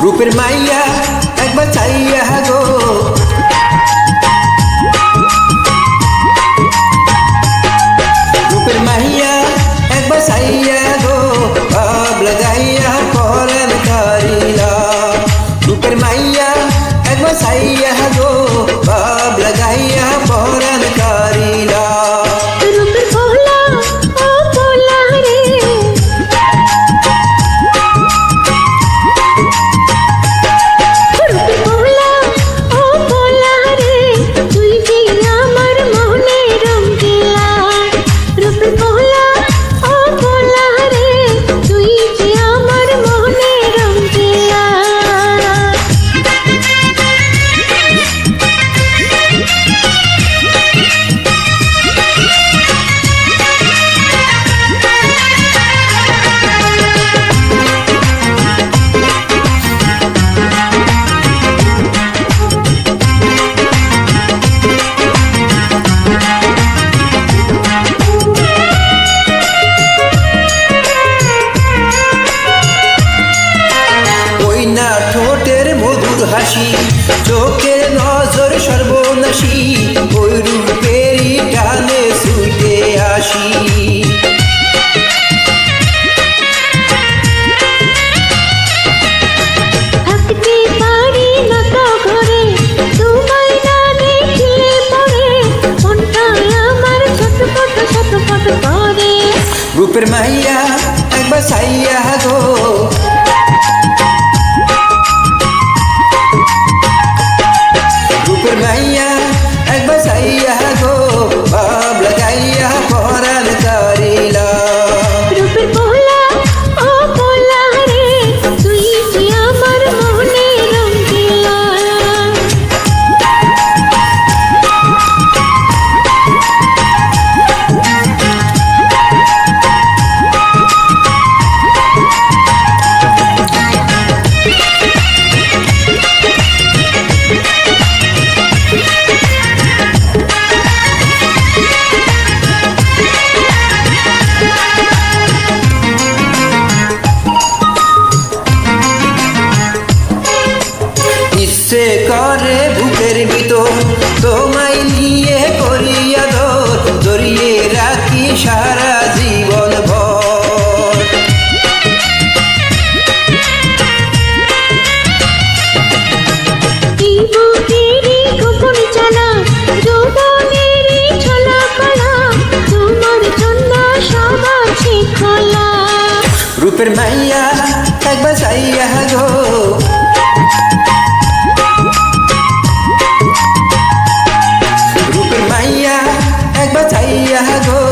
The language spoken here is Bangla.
রূপের মাইয়া একবার চাইয়া গো, রূপের মাইয়া একবার চাইয়া গো, ভাব লাগাইয়া পরাণ কারিলা। রূপের মাইয়া একবার চাইয়া গো, ভাব লাগাইয়া পরাণ কারিলা। ঠোঁটের মধুর হাসি, চোখের নজর সর্বনাশী, ওই রূপেরই টানে ছুটে আসি। রূপের মাইয়া একবার চাইয়া গো, রূপের মাইয়া একবার চাইয়া গো, ভাব লাগাইয়া পরাণ কারিলা। রূপের পোলা ও পোলা রে, তুই কি আমার মনে রঙিলা। ইচ্ছে করে বুকের ভিতর তোমায় নিয়ে করিয়া ধর, জড়িয়ে রাখি সারা জীবন ভর। গোপন চালা যৌবনেরই ছলা কলা, তোমার জন্য সব আছে খোলা। রূপের মাইয়া একবার চাইয়া গো, রূপের মাইয়া একবার চাইয়া গো,